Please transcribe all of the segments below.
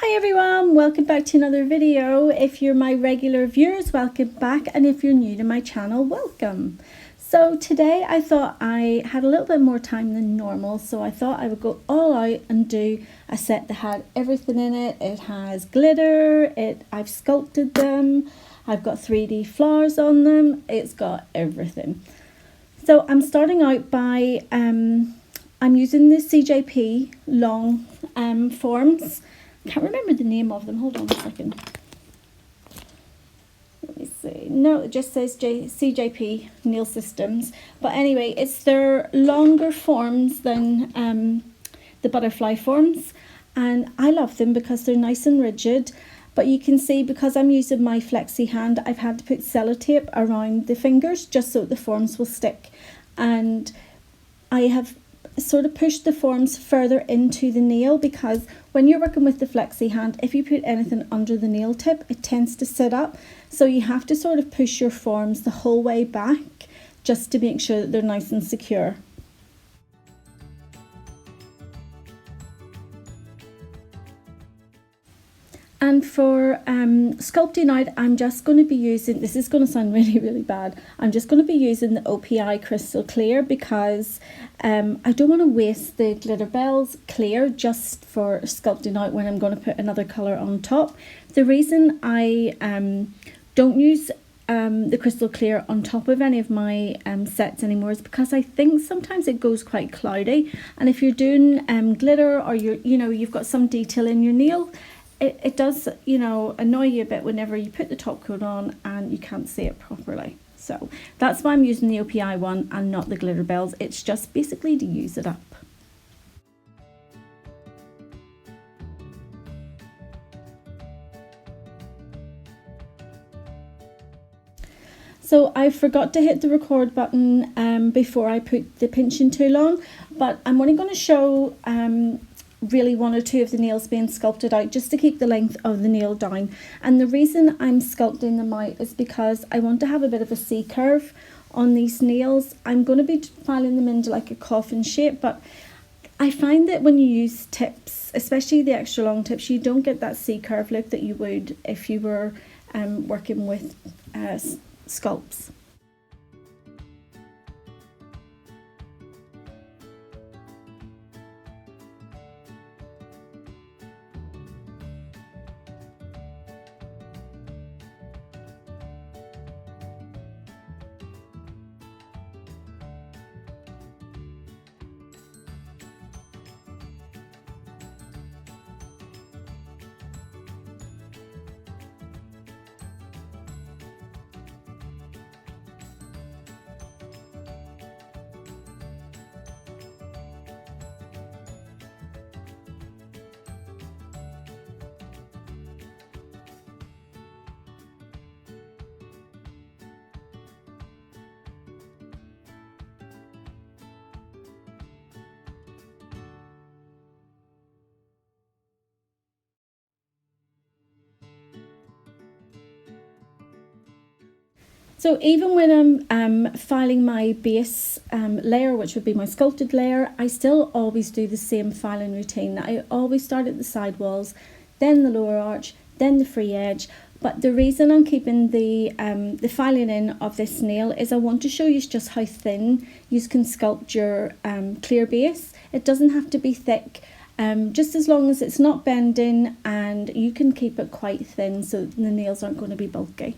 Hi everyone, welcome back to another video. If you're my regular viewers, welcome back, and if you're new to my channel, welcome. So today I thought I had a little bit more time than normal, so I thought I would go all out and do a set that had everything in it. It has glitter, I've sculpted them, I've got 3D flowers on them, it's got everything. So I'm starting out by I'm using the CJP long forms. Can't remember the name of them. Hold on a second. Let me see. No, it just says CJP Nail Systems. But anyway, it's their longer forms than the butterfly forms. And I love them because they're nice and rigid. But you can see, because I'm using my flexi hand, I've had to put sellotape around the fingers just so the forms will stick. And I have sort of push the forms further into the nail, because when you're working with the flexi hand, if you put anything under the nail tip, it tends to sit up. So you have to sort of push your forms the whole way back just to make sure that they're nice and secure. And for sculpting out, I'm just going to be using, this is going to sound really bad, I'm just going to be using the OPI Crystal Clear, because I don't want to waste the Glitterbels clear just for sculpting out when I'm going to put another colour on top. The reason I don't use the Crystal Clear on top of any of my sets anymore is because I think sometimes it goes quite cloudy, and if you're doing glitter, or you've got some detail in your nail, it does, annoy you a bit whenever you put the top coat on and you can't see it properly. So that's why I'm using the OPI one and not the Glitterbels. It's just basically to use it up. So I forgot to hit the record button before I put the pinching tool on, but I'm only going to show really one or two of the nails being sculpted out, just to keep the length of the nail down. And the reason I'm sculpting them out is because I want to have a bit of a C curve on these nails. I'm going to be filing them into like a coffin shape, but I find that when you use tips, especially the extra long tips, you don't get that C curve look that you would if you were working with sculpts. So even when I'm filing my base layer, which would be my sculpted layer, I still always do the same filing routine. I always start at the side walls, then the lower arch, then the free edge. But the reason I'm keeping the filing in of this nail is I want to show you just how thin you can sculpt your clear base. It doesn't have to be thick, just as long as it's not bending, and you can keep it quite thin so the nails aren't going to be bulky.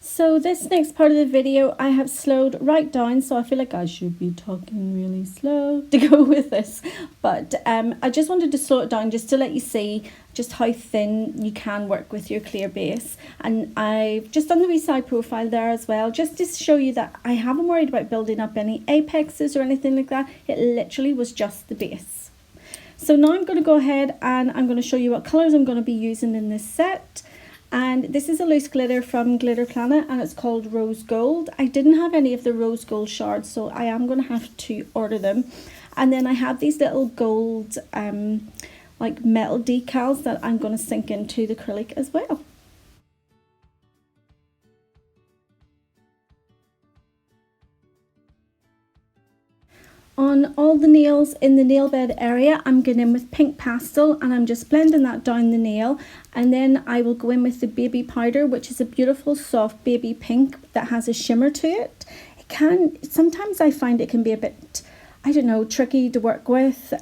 So this next part of the video I have slowed right down, so I feel like I should be talking really slow to go with this, but I just wanted to slow it down just to let you see just how thin you can work with your clear base. And I've just done the wee side profile there as well, just to show you that I haven't worried about building up any apexes or anything like that. It literally was just the base. So now I'm going to go ahead and I'm going to show you what colours I'm going to be using in this set. And this is a loose glitter from Glitterplanet, and it's called Rose Gold. I didn't have any of the rose gold shards, so I am going to have to order them. And then I have these little gold like metal decals that I'm going to sink into the acrylic as well. On all the nails in the nail bed area, I'm going in with pink pastel and I'm just blending that down the nail, and then I will go in with the baby powder, which is a beautiful soft baby pink that has a shimmer to it. Sometimes I find it can be a bit, I don't know, tricky to work with,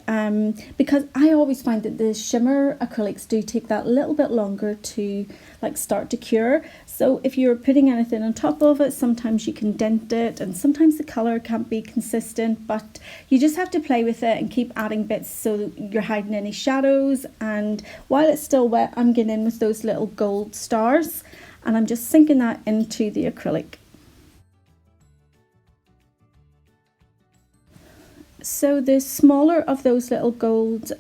because I always find that the shimmer acrylics do take that little bit longer to like start to cure. So if you're putting anything on top of it, sometimes you can dent it and sometimes the color can't be consistent, but you just have to play with it and keep adding bits so you're hiding any shadows. And while it's still wet, I'm getting in with those little gold stars and I'm just sinking that into the acrylic. So the smaller of those little gold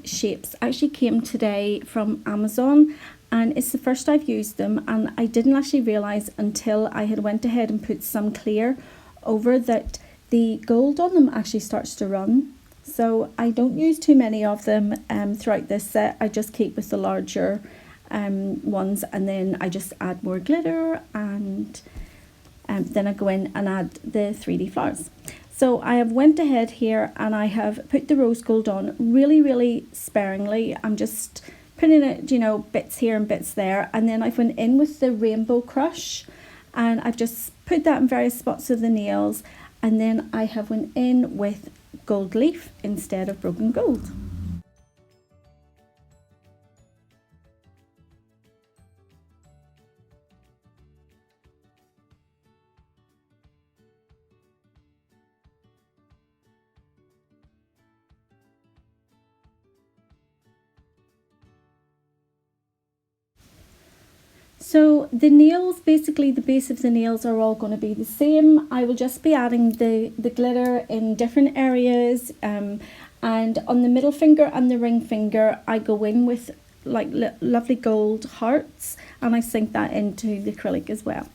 shapes actually came today from Amazon, and it's the first I've used them, and I didn't actually realise until I had went ahead and put some clear over that the gold on them actually starts to run. So I don't use too many of them throughout this set. I just keep with the larger ones, and then I just add more glitter, and then I go in and add the 3D flowers. So I have went ahead here and I have put the rose gold on really sparingly. I'm just putting it, you know, bits here and bits there, and then I've went in with the rainbow crush and I've just put that in various spots of the nails, and then I have went in with gold leaf instead of broken gold. So the nails, basically the base of the nails are all going to be the same. I will just be adding the glitter in different areas, and on the middle finger and the ring finger I go in with like lovely gold hearts and I sink that into the acrylic as well.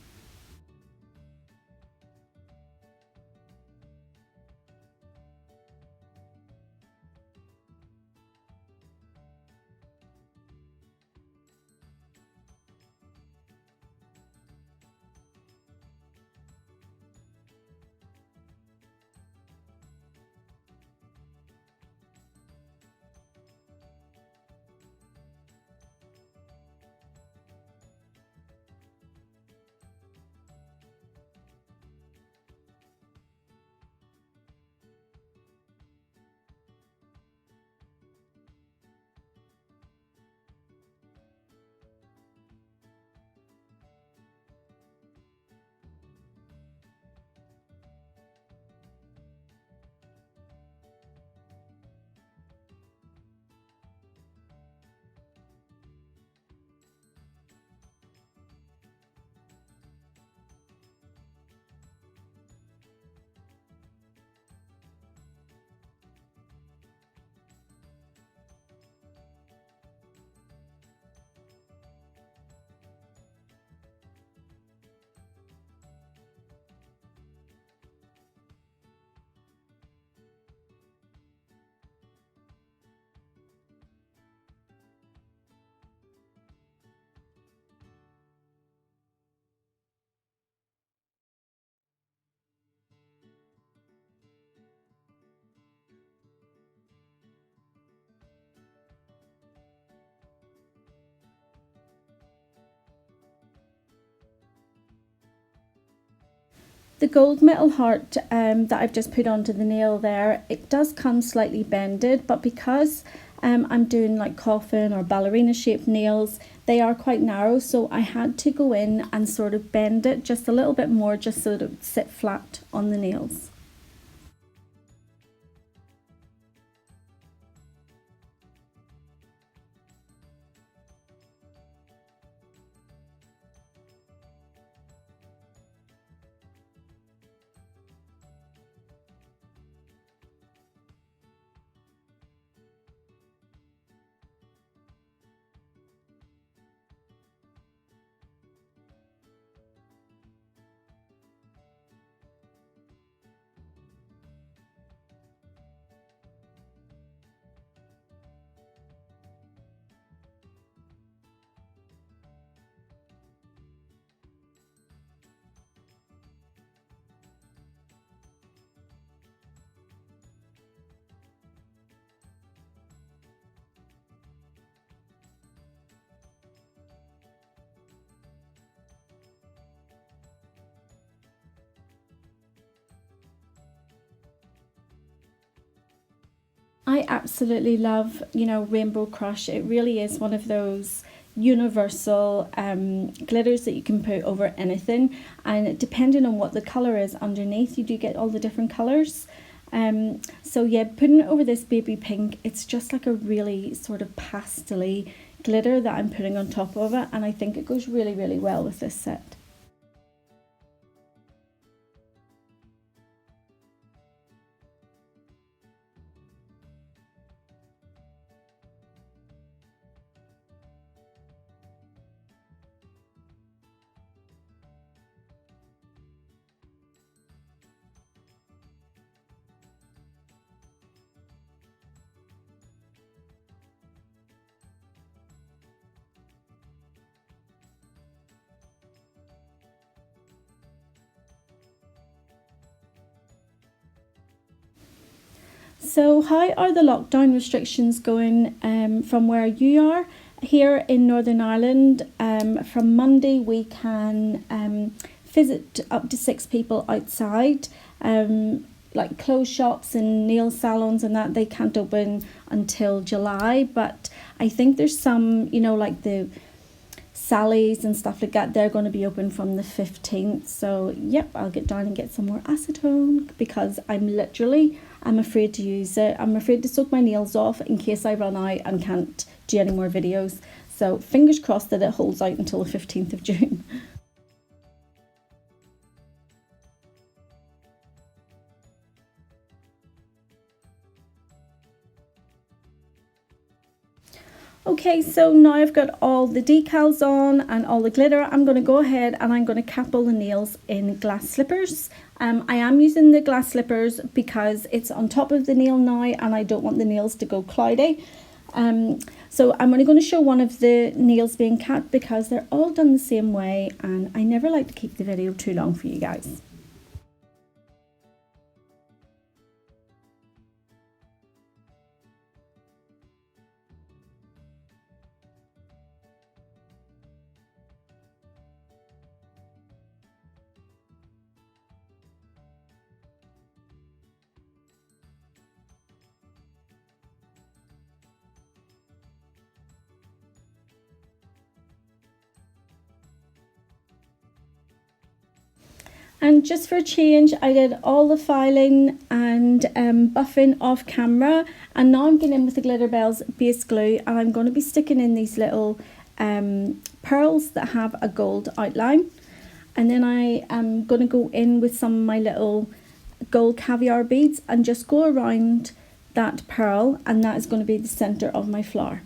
The gold metal heart that I've just put onto the nail there, it does come slightly bended, but because I'm doing like coffin or ballerina shaped nails, they are quite narrow, so I had to go in and sort of bend it just a little bit more just so that it would sit flat on the nails. I absolutely love, you know, Rainbow Crush. It really is one of those universal glitters that you can put over anything, and depending on what the color is underneath, you do get all the different colors. So yeah, putting it over this baby pink, it's just like a really sort of pastel-y glitter that I'm putting on top of it, and I think it goes really, really well with this set. So how are the lockdown restrictions going from where you are? Here in Northern Ireland, from Monday we can visit up to 6 people outside. Like clothes shops and nail salons and that, they can't open until July, but I think there's some, you know, like the Sally's and stuff like that, they're going to be open from the 15th. So yep, I'll get down and get some more acetone because I'm afraid to use it. I'm afraid to soak my nails off in case I run out and can't do any more videos. So fingers crossed that it holds out until the 15th of June. Okay, so now I've got all the decals on and all the glitter. I'm going to go ahead and I'm going to cap all the nails in glass slippers. I am using the glass slippers because it's on top of the nail now and I don't want the nails to go cloudy. So I'm only going to show one of the nails being capped because they're all done the same way and I never like to keep the video too long for you guys. And just for a change, I did all the filing and buffing off camera, and now I'm getting in with the Glitterbels base glue and I'm going to be sticking in these little pearls that have a gold outline, and then I am going to go in with some of my little gold caviar beads and just go around that pearl, and that is going to be the center of my flower.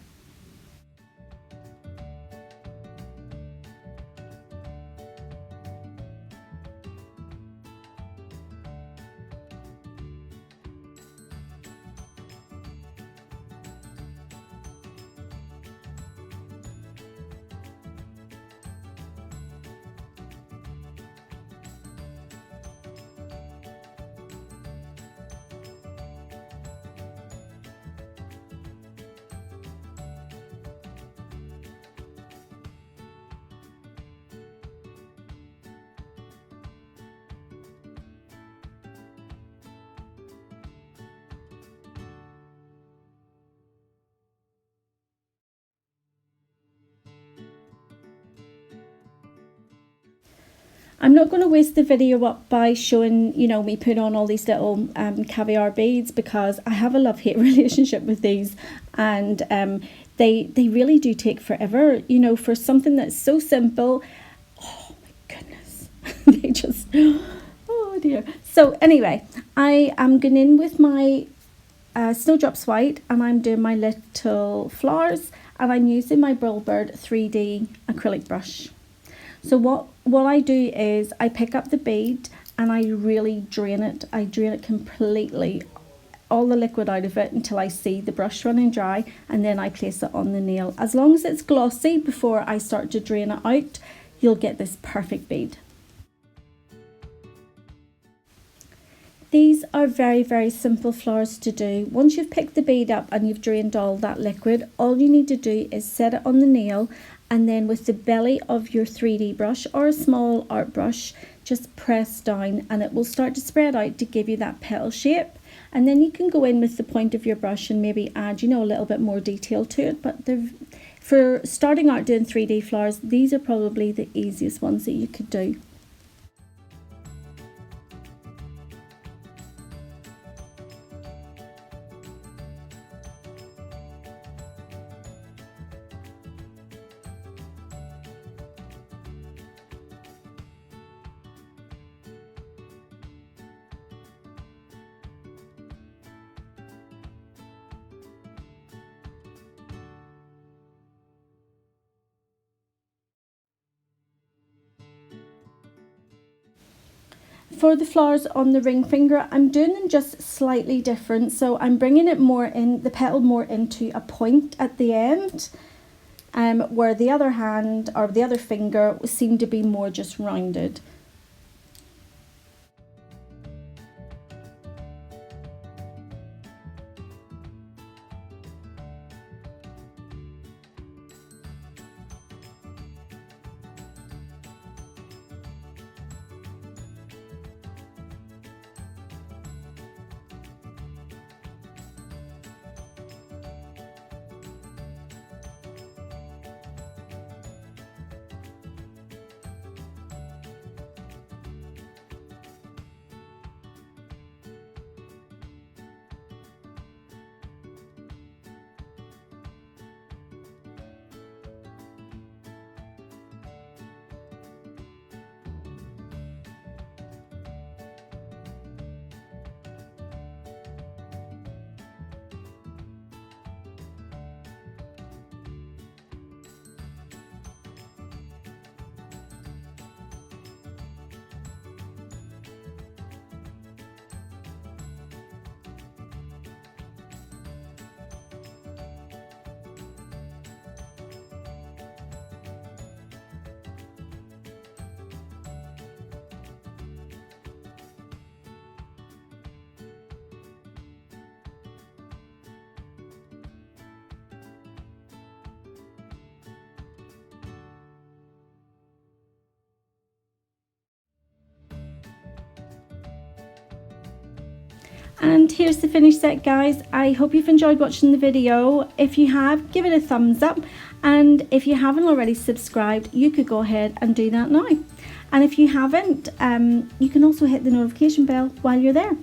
I'm not going to waste the video up by showing, you know, me put on all these little caviar beads because I have a love-hate relationship with these, and they really do take forever, you know, for something that's so simple. Oh my goodness, they just, oh dear. So anyway, I am going in with my Snowdrops White and I'm doing my little flowers, and I'm using my Brilbird 3D acrylic brush. So what I do is I pick up the bead and I really drain it. I drain it completely, all the liquid out of it until I see the brush running dry, and then I place it on the nail. As long as it's glossy before I start to drain it out, you'll get this perfect bead. These are very, very simple flowers to do. Once you've picked the bead up and you've drained all that liquid, all you need to do is set it on the nail, and then with the belly of your 3D brush or a small art brush, just press down and it will start to spread out to give you that petal shape. And then you can go in with the point of your brush and maybe add, you know, a little bit more detail to it. But for starting out doing 3D flowers, these are probably the easiest ones that you could do. For the flowers on the ring finger, I'm doing them just slightly different. So I'm bringing it more in, the petal more into a point at the end, where the other hand or the other finger seemed to be more just rounded. And here's the finished set, guys. I hope you've enjoyed watching the video. If you have, give it a thumbs up, and if you haven't already subscribed, you could go ahead and do that now. And if you haven't, you can also hit the notification bell while you're there.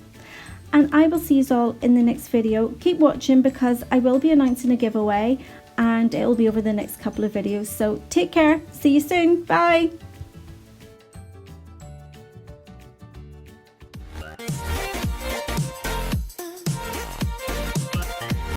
And I will see you all in the next video. Keep watching because I will be announcing a giveaway and it will be over the next couple of videos. So take care, see you soon, bye.